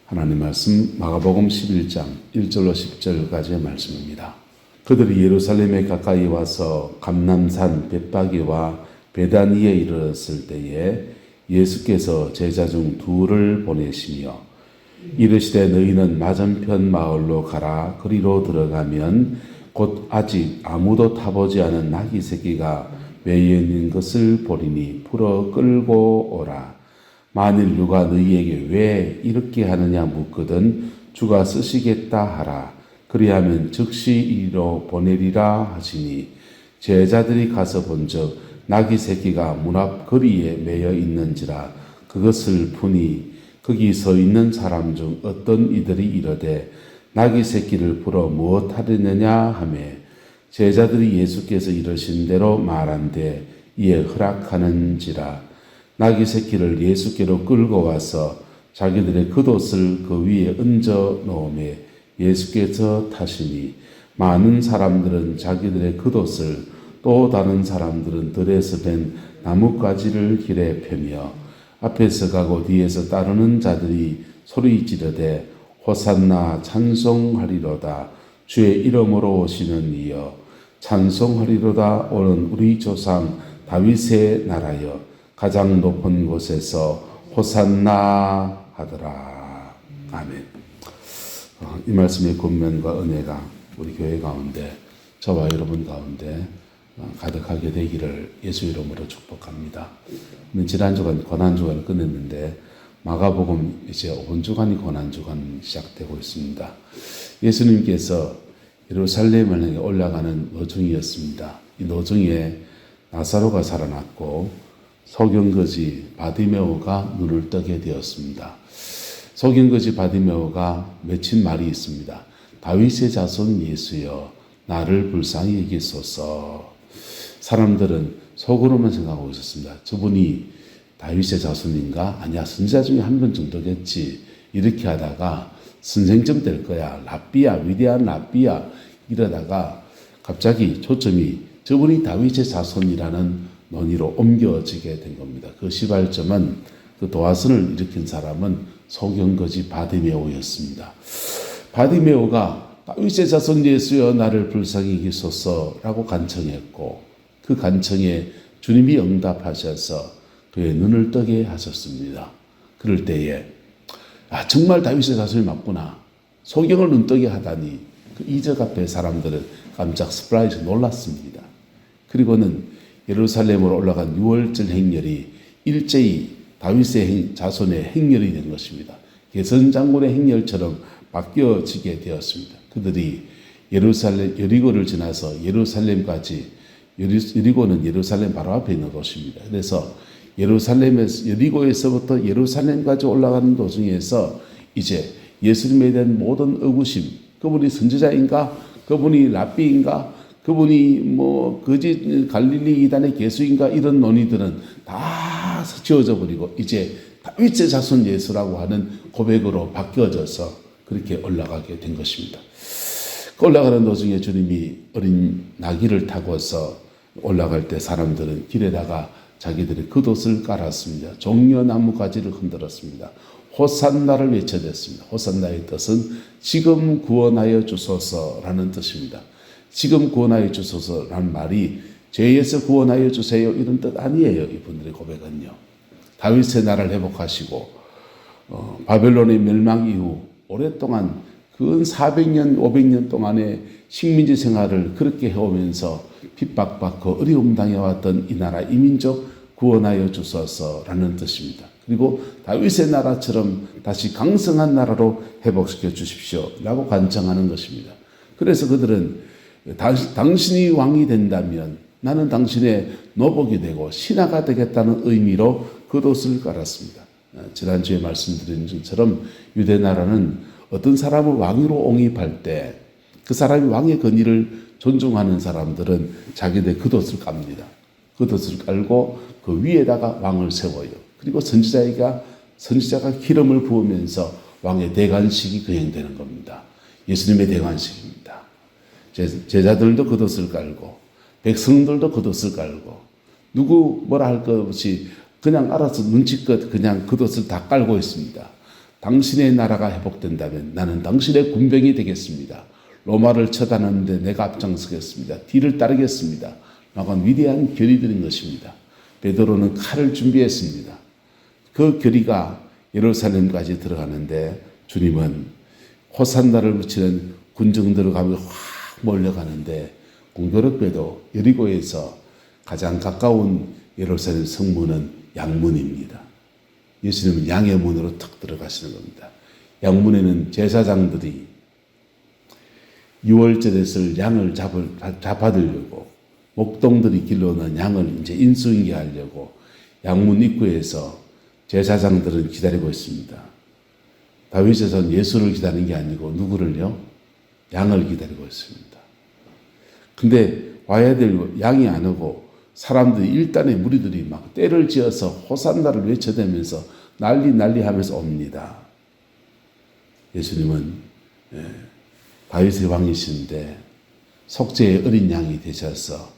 하나님 말씀 마가복음 11장 1절로 10절까지의 말씀입니다. 그들이 예루살렘에 가까이 와서 감람산 벳바기와 베다니에 이르렀을 때에 예수께서 제자 중 둘을 보내시며 이르시되 너희는 맞은편 마을로 가라. 그리로 들어가면 곧 아직 아무도 타보지 않은 나귀 새끼가 매여 있는 것을 보리니 풀어 끌고 오라. 만일 누가 너희에게 왜 이렇게 하느냐 묻거든 주가 쓰시겠다 하라. 그리하면 즉시 이리로 보내리라 하시니 제자들이 가서 본즉 나귀 새끼가 문 앞 거리에 매여 있는지라. 그것을 보니 거기 서 있는 사람 중 어떤 이들이 이르되 나귀 새끼를 풀어 무엇 하려느냐 하매 제자들이 예수께서 이르신 대로 말한데 이에 허락하는지라. 나귀 새끼를 예수께로 끌고 와서 자기들의 겉옷을 그 위에 얹어 놓으매 예수께서 타시니 많은 사람들은 자기들의 겉옷을 또 다른 사람들은 들에서 된 나뭇가지를 길에 펴며 앞에서 가고 뒤에서 따르는 자들이 소리 지르되 호산나 찬송하리로다. 주의 이름으로 오시는 이여 찬송하리로다. 오는 우리 조상 다윗의 나라여 가장 높은 곳에서 호산나 하더라. 아멘. 이 말씀의 권면과 은혜가 우리 교회 가운데 저와 여러분 가운데 가득하게 되기를 예수 이름으로 축복합니다. 지난주간 고난주간을 끝냈는데 마가복음 이제 5주간이 고난주간 시작되고 있습니다. 예수님께서 예루살렘에 올라가는 노중이었습니다. 이 노중에 나사로가 살아났고 소경거지 바디메오가 눈을 뜨게 되었습니다. 소경거지 바디메오가 맺힌 말이 있습니다. 다윗의 자손 예수여 나를 불쌍히 여기소서. 사람들은 속으로만 생각하고 있었습니다. 저분이 다윗의 자손인가? 아니야, 선지자 중에 한 명 정도겠지. 이렇게 하다가 선생쯤 될 거야. 랍비야, 위대한 랍비야. 이러다가 갑자기 초점이 저분이 다윗의 자손이라는 논의로 옮겨지게 된 겁니다. 그 시발점은 그 도화선을 일으킨 사람은 소경거지 바디메오였습니다. 바디메오가 다윗의 자손 예수여 나를 불쌍히 여기소서라고 간청했고 그 간청에 주님이 응답하셔서 그의 눈을 뜨게 하셨습니다. 그럴 때에 정말 다윗의 자손이 맞구나. 소경을 눈뜨게 하다니 그 이적 앞에 사람들은 깜짝 서프라이즈 놀랐습니다. 그리고는 예루살렘으로 올라간 6월절 행렬이 일제히 다윗의 자손의 행렬이 된 것입니다. 개선 장군의 행렬처럼 바뀌어지게 되었습니다. 그들이 여리고를 지나서 예루살렘까지, 여리고는 예루살렘 바로 앞에 있는 도시입니다. 그래서 여리고에서부터 예루살렘까지 올라가는 도중에서 이제 예수님에 대한 모든 의구심, 그분이 선지자인가? 그분이 랍비인가? 그분이 거짓 갈릴리 이단의 개수인가? 이런 논의들은 다 지워져 버리고 이제 다윗의 자손 예수라고 하는 고백으로 바뀌어져서 그렇게 올라가게 된 것입니다. 그 올라가는 도중에 주님이 어린 나귀를 타고서 올라갈 때 사람들은 길에다가 자기들의 겉옷을 깔았습니다. 종려나무 가지를 흔들었습니다. 호산나를 외쳐댔습니다. 호산나의 뜻은 지금 구원하여 주소서라는 뜻입니다. 지금 구원하여 주소서라는 말이 죄에서 구원하여 주세요 이런 뜻 아니에요. 이분들의 고백은요. 다윗의 나라를 회복하시고 바벨론의 멸망 이후 오랫동안 근 400년 500년 동안의 식민지 생활을 그렇게 해오면서 핍박받고 어려움 당해왔던 이 나라 이 민족 구원하여 주소서라는 뜻입니다. 그리고 다윗의 나라처럼 다시 강성한 나라로 회복시켜 주십시오 라고 간청하는 것입니다. 그래서 그들은 당신이 왕이 된다면 나는 당신의 노복이 되고 신하가 되겠다는 의미로 겉옷을 깔았습니다. 지난주에 말씀드린 것처럼 유대 나라는 어떤 사람을 왕으로 옹입할 때 그 사람이 왕의 권위를 존중하는 사람들은 자기들 겉옷을 깝니다. 겉옷을 깔고 그 위에다가 왕을 세워요. 그리고 선지자가 기름을 부으면서 왕의 대관식이 거행되는 겁니다. 예수님의 대관식입니다. 제자들도 겉옷을 깔고 백성들도 겉옷을 깔고 누구 뭐라 할 것 없이 그냥 알아서 눈치껏 그냥 겉옷을 다 깔고 있습니다. 당신의 나라가 회복된다면 나는 당신의 군병이 되겠습니다. 로마를 처단하는데 내가 앞장서겠습니다. 뒤를 따르겠습니다. 라고 위대한 결의 드린 것입니다. 베드로는 칼을 준비했습니다. 그 결의가 예루살렘까지 들어가는데 주님은 호산나를 붙이는 군중들을 가면 확 몰려가는데 공교롭게도 여리고에서 가장 가까운 예루살렘 성문은 양문입니다. 예수님은 양의 문으로 탁 들어가시는 겁니다. 양문에는 제사장들이 유월절에 쓸 양을 잡아들려고 목동들이 길러놓은 양을 이제 인수인계하려고 양문 입구에서 제사장들은 기다리고 있습니다. 다윗에서는 예수를 기다리는 게 아니고 누구를요? 양을 기다리고 있습니다. 근데 와야 될 양이 안 오고 사람들이 일단의 무리들이 막 떼를 지어서 호산나를 외쳐대면서 난리 하면서 옵니다. 예수님은 다윗의 왕이신데 속죄의 어린 양이 되셔서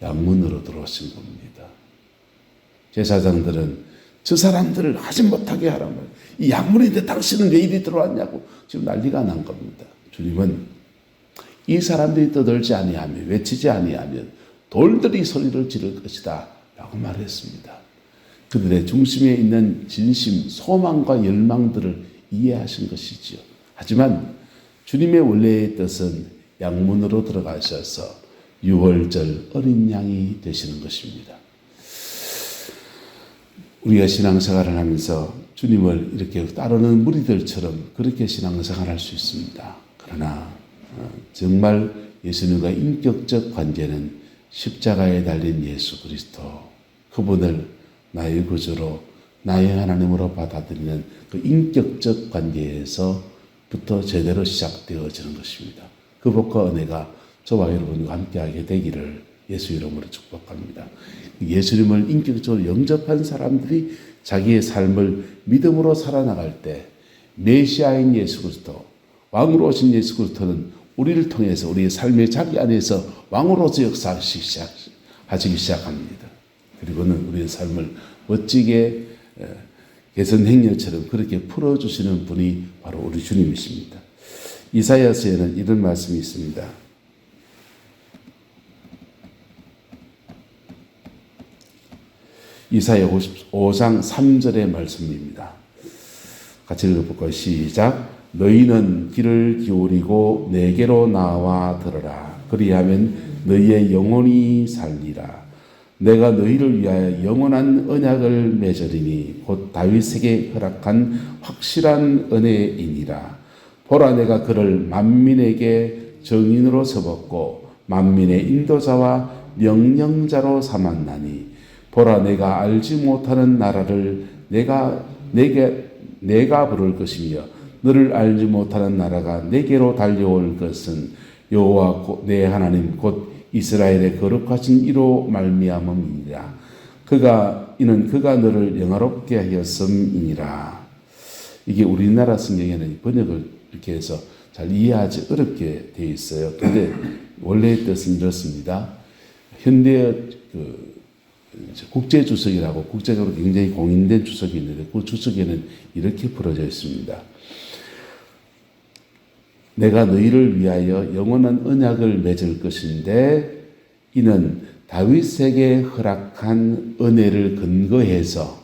양문으로 들어오신 겁니다. 제사장들은 저 사람들을 하지 못하게 하라면 이 양문인데 당신은 왜 이리 들어왔냐고 지금 난리가 난 겁니다. 주님은 이 사람들이 떠들지 아니하면 외치지 아니하면 돌들이 소리를 지를 것이다 라고 말했습니다. 그들의 중심에 있는 진심, 소망과 열망들을 이해하신 것이지요. 하지만 주님의 원래의 뜻은 양문으로 들어가셔서 유월절 어린 양이 되시는 것입니다. 우리가 신앙생활을 하면서 주님을 이렇게 따르는 무리들처럼 그렇게 신앙생활을 할 수 있습니다. 그러나 정말 예수님과 인격적 관계는 십자가에 달린 예수 그리스도, 그분을 나의 구주로 나의 하나님으로 받아들이는 그 인격적 관계에서부터 제대로 시작되어지는 것입니다. 그 복과 은혜가 저와 여러분과 함께하게 되기를 예수 이름으로 축복합니다. 예수님을 인격적으로 영접한 사람들이 자기의 삶을 믿음으로 살아나갈 때 메시아인 예수 그리스도, 왕으로 오신 예수 그리스도는 우리를 통해서 우리의 삶의 자기 안에서 왕으로서 역사하시기 시작합니다. 그리고는 우리의 삶을 멋지게 개선 행렬처럼 그렇게 풀어주시는 분이 바로 우리 주님이십니다. 이사야서에는 이런 말씀이 있습니다. 이사야 55장 3절의 말씀입니다. 같이 읽어볼까요? 시작. 너희는 귀를 기울이고 내게로 나와 들으라. 그리하면 너희의 영혼이 살리라. 내가 너희를 위하여 영원한 언약을 맺으리니 곧 다윗에게 허락한 확실한 은혜이니라. 보라, 내가 그를 만민에게 정인으로 세웠고 만민의 인도자와 명령자로 삼았나니 보라, 내가 알지 못하는 나라를 내가 부를 것이며 너를 알지 못하는 나라가 내게로 달려올 것은 여호와 내 하나님 곧 이스라엘의 거룩하신 이로 말미암음이니라. 이는 그가 너를 영화롭게 하였음이니라. 이게 우리나라 성경에는 번역을 이렇게 해서 잘 이해하지 어렵게 되어 있어요. 그런데 원래의 뜻은 이렇습니다. 현대의 국제 주석이라고 국제적으로 굉장히 공인된 주석이 있는데 그 주석에는 이렇게 풀어져 있습니다. 내가 너희를 위하여 영원한 언약을 맺을 것인데 이는 다윗에게 허락한 은혜를 근거해서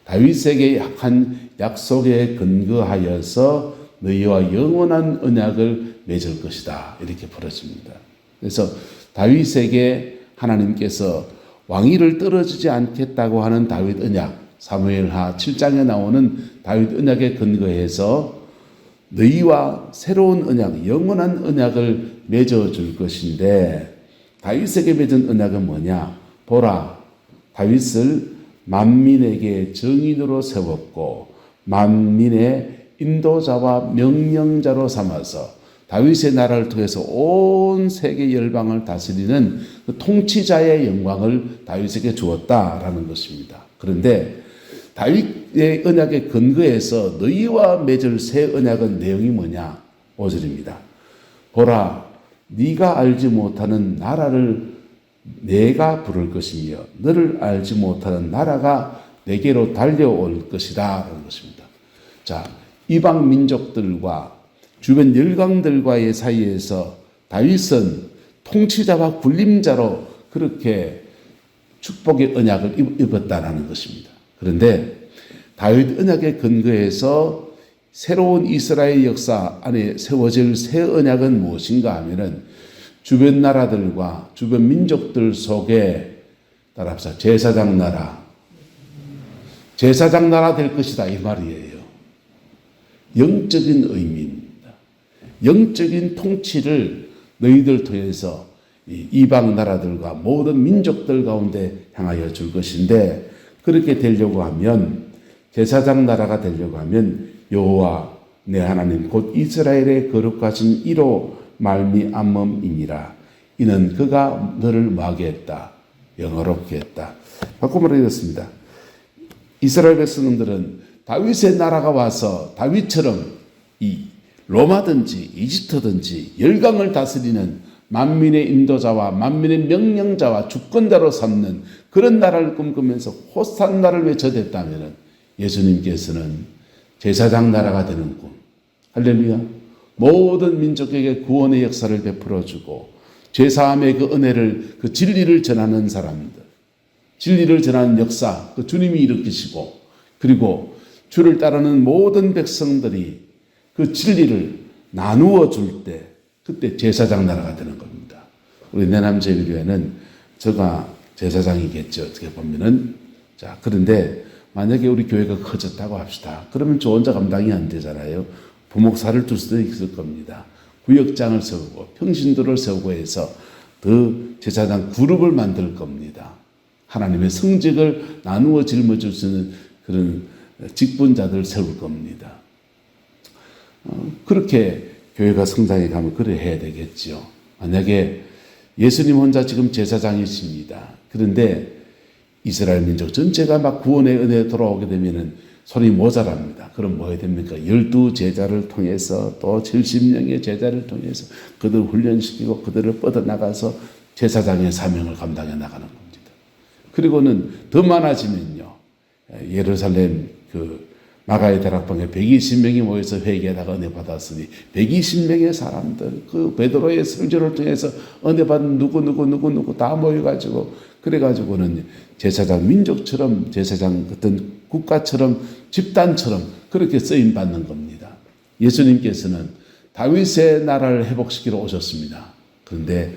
다윗에게 한 약속에 근거하여서 너희와 영원한 언약을 맺을 것이다. 이렇게 풀어집니다. 그래서 다윗에게 하나님께서 왕위를 떨어지지 않겠다고 하는 다윗 언약, 사무엘하 7장에 나오는 다윗 언약에 근거해서 너희와 새로운 언약, 영원한 언약을 맺어줄 것인데 다윗에게 맺은 언약은 뭐냐? 보라, 다윗을 만민에게 정인으로 세웠고 만민의 인도자와 명령자로 삼아서 다윗의 나라를 통해서 온 세계 열방을 다스리는 그 통치자의 영광을 다윗에게 주었다라는 것입니다. 그런데 다윗의 언약에 근거해서 너희와 맺을 새 언약은 내용이 뭐냐? 5절입니다. 보라, 네가 알지 못하는 나라를 내가 부를 것이며 너를 알지 못하는 나라가 내게로 달려올 것이다 라는 것입니다. 자, 이방 민족들과 주변 열강들과의 사이에서 다윗은 통치자와 군림자로 그렇게 축복의 언약을 입었다라는 것입니다. 그런데 다윗 언약의 근거에서 새로운 이스라엘 역사 안에 세워질 새 언약은 무엇인가 하면은 주변 나라들과 주변 민족들 속에 따라서 제사장 나라 될 것이다 이 말이에요. 영적인 의미입니다. 영적인 통치를 너희들 통해서 이방 나라들과 모든 민족들 가운데 향하여 줄 것인데 그렇게 되려고 하면 제사장 나라가 되려고 하면 여호와 내 하나님 곧 이스라엘의 거룩하신 이로 말미암음이니라. 이는 그가 너를 뭐하게 했다? 영화롭게 했다. 바꾸면 이렇습니다. 이스라엘 백성들은 다윗의 나라가 와서 다윗처럼 이 로마든지 이집트든지 열강을 다스리는 만민의 인도자와 만민의 명령자와 주권자로 삼는 그런 나라를 꿈꾸면서 호산나를 외쳐댔다면 예수님께서는 제사장 나라가 되는 꿈. 할렐루야. 모든 민족에게 구원의 역사를 베풀어주고 죄사함의 그 은혜를 그 진리를 전하는 사람들, 진리를 전하는 역사 그 주님이 일으키시고 그리고 주를 따르는 모든 백성들이 그 진리를 나누어 줄 때 그때 제사장 나라가 되는 겁니다. 우리 내남제일교회는 저가 제사장이겠죠. 어떻게 보면은. 자, 그런데 만약에 우리 교회가 커졌다고 합시다. 그러면 저 혼자 감당이 안 되잖아요. 부목사를 둘 수도 있을 겁니다. 구역장을 세우고 평신도를 세우고 해서 그 제사장 그룹을 만들 겁니다. 하나님의 성직을 나누어 짊어질 수 있는 그런 직분자들을 세울 겁니다. 그렇게 교회가 성장해 가면 그래 해야 되겠죠. 만약에 예수님 혼자 지금 제사장이십니다. 그런데 이스라엘 민족 전체가 막 구원의 은혜에 돌아오게 되면은 손이 모자랍니다. 그럼 뭐 해야 됩니까? 12 제자를 통해서 또 70명의 제자를 통해서 그들을 훈련시키고 그들을 뻗어나가서 제사장의 사명을 감당해 나가는 겁니다. 그리고는 더 많아지면요. 예루살렘 그 마가의 다락방에 120명이 모여서 회개하다가 은혜 받았으니 120명의 사람들 그 베드로의 설교를 통해서 은혜 받은 누구 다 모여가지고 그래가지고는 제사장 민족처럼 제사장 어떤 국가처럼 집단처럼 그렇게 쓰임 받는 겁니다. 예수님께서는 다윗의 나라를 회복시키러 오셨습니다. 그런데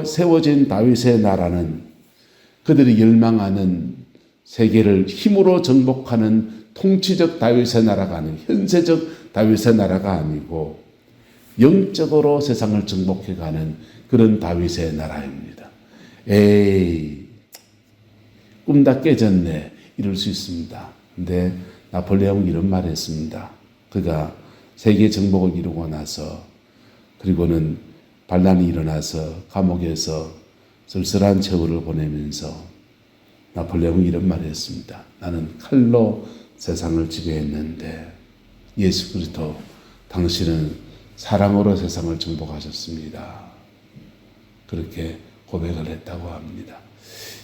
세워진 다윗의 나라는 그들이 열망하는 세계를 힘으로 정복하는 통치적 다윗의 나라가 아니고 현세적 다윗의 나라가 아니고 영적으로 세상을 정복해가는 그런 다윗의 나라입니다. 에이, 꿈 다 깨졌네. 이럴 수 있습니다. 근데 나폴레옹이 이런 말을 했습니다. 그가 세계 정복을 이루고 나서 그리고는 반란이 일어나서 감옥에서 쓸쓸한 세월을 보내면서 나폴레옹이 이런 말을 했습니다. 나는 칼로 세상을 지배했는데 예수 그리스도 당신은 사랑으로 세상을 정복하셨습니다. 그렇게 고백을 했다고 합니다.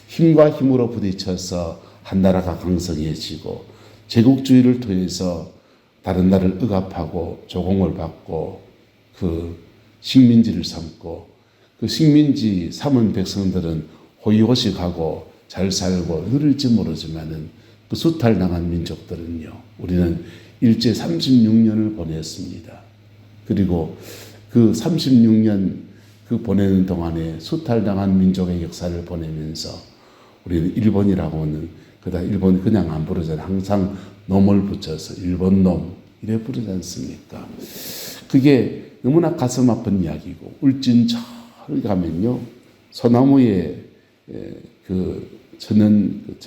힘과 힘으로 부딪혀서 한 나라가 강성해지고 제국주의를 통해서 다른 나라를 억압하고 조공을 받고 그 식민지를 삼고 그 식민지 삼은 백성들은 호의호식하고 잘 살고 누릴지 모르지만은 그 수탈당한 민족들은요. 우리는 일제 36년을 보냈습니다. 그리고 그 36년 그 보내는 동안에 수탈당한 민족의 역사를 보내면서 우리는 일본이라고는 그다 일본이 그냥 안 부르잖아요. 항상 놈을 붙여서 일본 놈 이래 부르지 않습니까? 그게 너무나 가슴 아픈 이야기고 울진절 가면요 소나무에 그 저는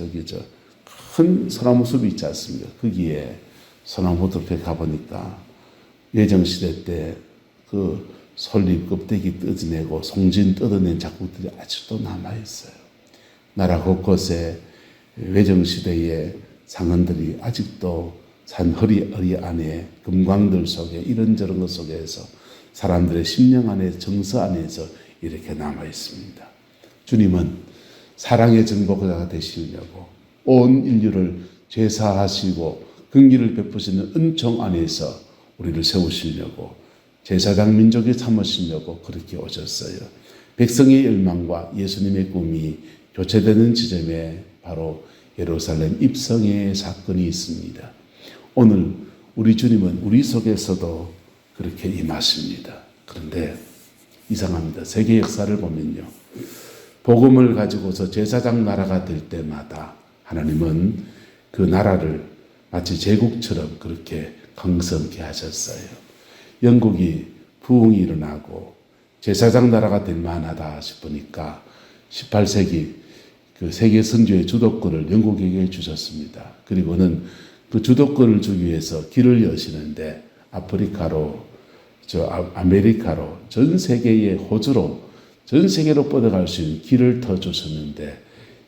큰 소나무 숲이 있지 않습니까? 거기에 소나무 숲에 가보니까 예정시대 때 그 솔잎 껍데기 뜯어내고 송진 뜯어낸 자국들이 아직도 남아있어요. 나라 곳곳에 외정시대의 상흔들이 아직도 산 허리 안에 금광들 속에 이런저런 것 속에서 사람들의 심령 안에 정서 안에서 이렇게 남아있습니다. 주님은 사랑의 정복자가 되시려고 온 인류를 죄사하시고 긍휼을 베푸시는 은총 안에서 우리를 세우시려고 제사장 민족이 삼으시려고 그렇게 오셨어요. 백성의 열망과 예수님의 꿈이 교체되는 지점에 바로 예루살렘 입성의 사건이 있습니다. 오늘 우리 주님은 우리 속에서도 그렇게 임하십니다. 그런데 이상합니다. 세계 역사를 보면요, 복음을 가지고서 제사장 나라가 될 때마다 하나님은 그 나라를 마치 제국처럼 그렇게 강성케 하셨어요. 영국이 부흥이 일어나고 제사장 나라가 될 만하다 싶으니까 18세기 그 세계 선교의 주도권을 영국에게 주셨습니다. 그리고는 그 주도권을 주기 위해서 길을 여시는데 아프리카로, 아메리카로, 전 세계의 호주로, 전 세계로 뻗어갈 수 있는 길을 터 주셨는데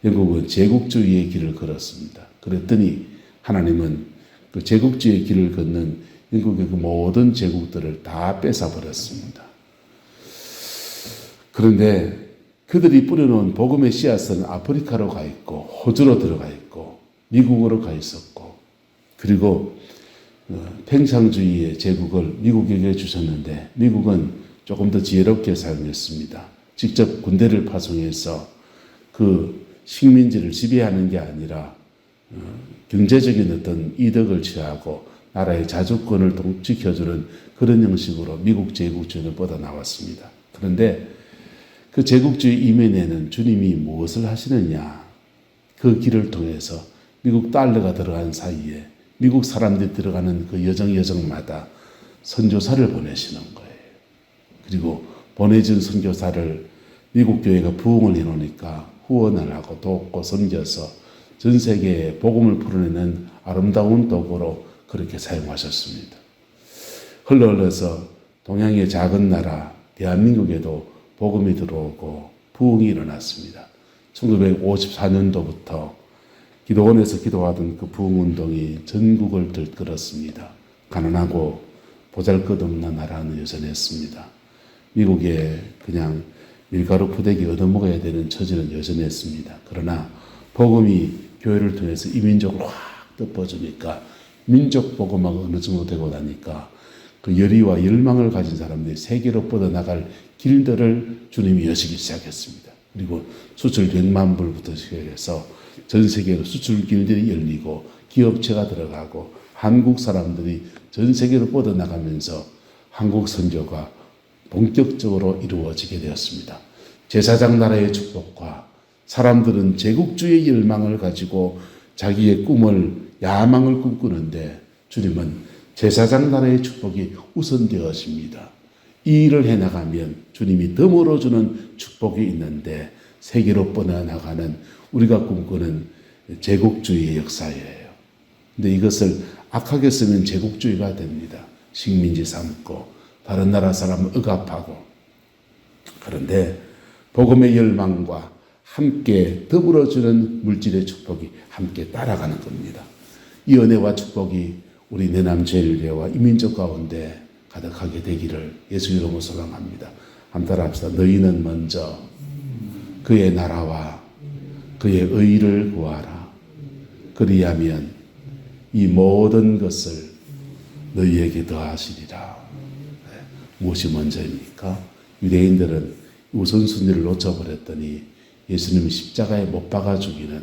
영국은 제국주의의 길을 걸었습니다. 그랬더니 하나님은 그 제국주의의 길을 걷는 영국의 그 모든 제국들을 다 뺏어버렸습니다. 그런데 그들이 뿌려놓은 복음의 씨앗은 아프리카로 가 있고 호주로 들어가 있고 미국으로 가 있었고, 그리고 팽창주의의 제국을 미국에게 주셨는데 미국은 조금 더 지혜롭게 사용했습니다. 직접 군대를 파송해서 그 식민지를 지배하는 게 아니라 경제적인 어떤 이득을 취하고 나라의 자주권을 지켜주는 그런 형식으로 미국 제국주의는 뻗어나왔습니다. 그런데 그 제국주의 이면에는 주님이 무엇을 하시느냐, 그 길을 통해서 미국 달러가 들어간 사이에 미국 사람들이 들어가는 그 여정마다 선교사를 보내시는 거예요. 그리고 보내준 선교사를 미국 교회가 부흥을 해놓으니까 후원을 하고 돕고 섬겨서 전 세계에 복음을 풀어내는 아름다운 도구로 그렇게 사용하셨습니다. 흘러서 동양의 작은 나라 대한민국에도 복음이 들어오고 부흥이 일어났습니다. 1954년도부터 기도원에서 기도하던 그 부흥운동이 전국을 들끓었습니다. 가난하고 보잘것없는 나라는 여전했습니다. 미국에 그냥 밀가루 푸대기 얻어먹어야 되는 처지는 여전했습니다. 그러나 복음이 교회를 통해서 이민족을 확 덮어주니까 민족 복음화가 어느 정도 되고 나니까 그 열의와 열망을 가진 사람들이 세계로 뻗어나갈 길들을 주님이 여시기 시작했습니다. 그리고 수출 100만 불부터 시작해서 전 세계로 수출 길들이 열리고 기업체가 들어가고 한국 사람들이 전 세계로 뻗어나가면서 한국 선교가 본격적으로 이루어지게 되었습니다. 제사장 나라의 축복과 사람들은 제국주의 열망을 가지고 자기의 꿈을, 야망을 꿈꾸는데 주님은 제사장 나라의 축복이 우선되어집니다. 이 일을 해나가면 주님이 덤으로 주는 축복이 있는데 세계로 뻗어나가는 우리가 꿈꾸는 제국주의의 역사예요. 근데 이것을 악하게 쓰면 제국주의가 됩니다. 식민지 삼고 다른 나라 사람을 억압하고. 그런데 복음의 열망과 함께 더불어 주는 물질의 축복이 함께 따라가는 겁니다. 이 은혜와 축복이 우리 내남 제일교회와 이민족 가운데 가득하게 되기를 예수 이름으로 소망합니다. 한번 따라합시다. 너희는 먼저 그의 나라와 그의 의를 구하라. 그리하면 이 모든 것을 너희에게 더하시리라. 무엇이 먼저입니까? 유대인들은 우선순위를 놓쳐버렸더니 예수님이 십자가에 못 박아 죽이는,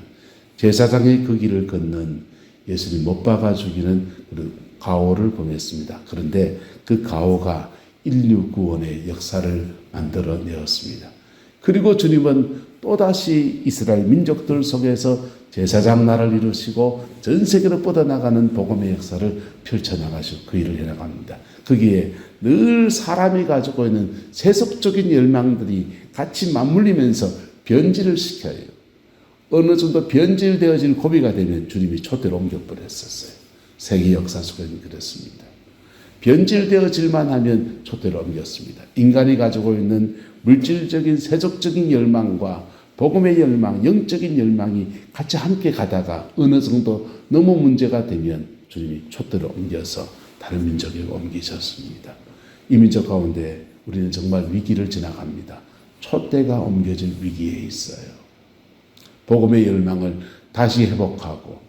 제사장의 그 길을 걷는 예수님 못 박아 죽이는 그런 가오를 보냈습니다. 그런데 그 가오가 인류 구원의 역사를 만들어내었습니다. 그리고 주님은 또다시 이스라엘 민족들 속에서 제사장 나라를 이루시고 전 세계로 뻗어나가는 복음의 역사를 펼쳐나가시고 그 일을 해나갑니다. 거기에 늘 사람이 가지고 있는 세속적인 열망들이 같이 맞물리면서 변질을 시켜요. 어느 정도 변질되어진 고비가 되면 주님이 촛대로 옮겨버렸었어요. 세계 역사 속에는 그렇습니다. 변질되어질만 하면 촛대로 옮겼습니다. 인간이 가지고 있는 물질적인 세속적인 열망과 복음의 열망, 영적인 열망이 같이 함께 가다가 어느 정도 너무 문제가 되면 주님이 촛대로 옮겨서 다른 민족에 옮기셨습니다. 이 민족 가운데 우리는 정말 위기를 지나갑니다. 촛대가 옮겨질 위기에 있어요. 복음의 열망을 다시 회복하고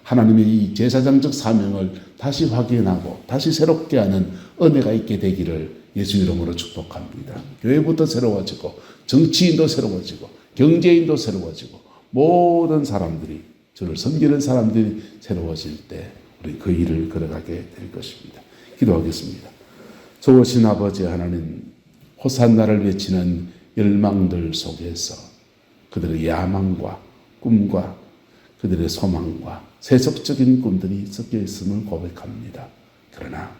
하나님의 이 제사장적 사명을 다시 확인하고 다시 새롭게 하는 은혜가 있게 되기를 예수 이름으로 축복합니다. 교회부터 새로워지고 정치인도 새로워지고 경제인도 새로워지고 모든 사람들이 저를 섬기는 사람들이 새로워질 때 우리 그 일을 걸어가게 될 것입니다. 기도하겠습니다. 좋으신 아버지 하나님, 호산나를 외치는 열망들 속에서 그들의 야망과 꿈과 그들의 소망과 세속적인 꿈들이 섞여 있음을 고백합니다. 그러나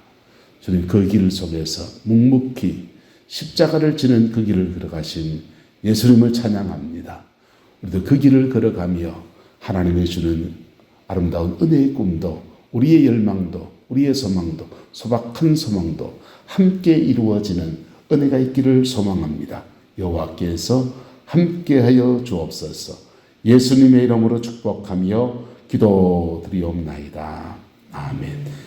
주님 그 길 속에서 묵묵히 십자가를 지는 그 길을 걸어가신 예수님을 찬양합니다. 우리도 그 길을 걸어가며 하나님의 주는 아름다운 은혜의 꿈도 우리의 열망도 우리의 소망도 소박한 소망도 함께 이루어지는 은혜가 있기를 소망합니다. 여호와께서 함께하여 주옵소서. 예수님의 이름으로 축복하며 기도드리옵나이다. 아멘.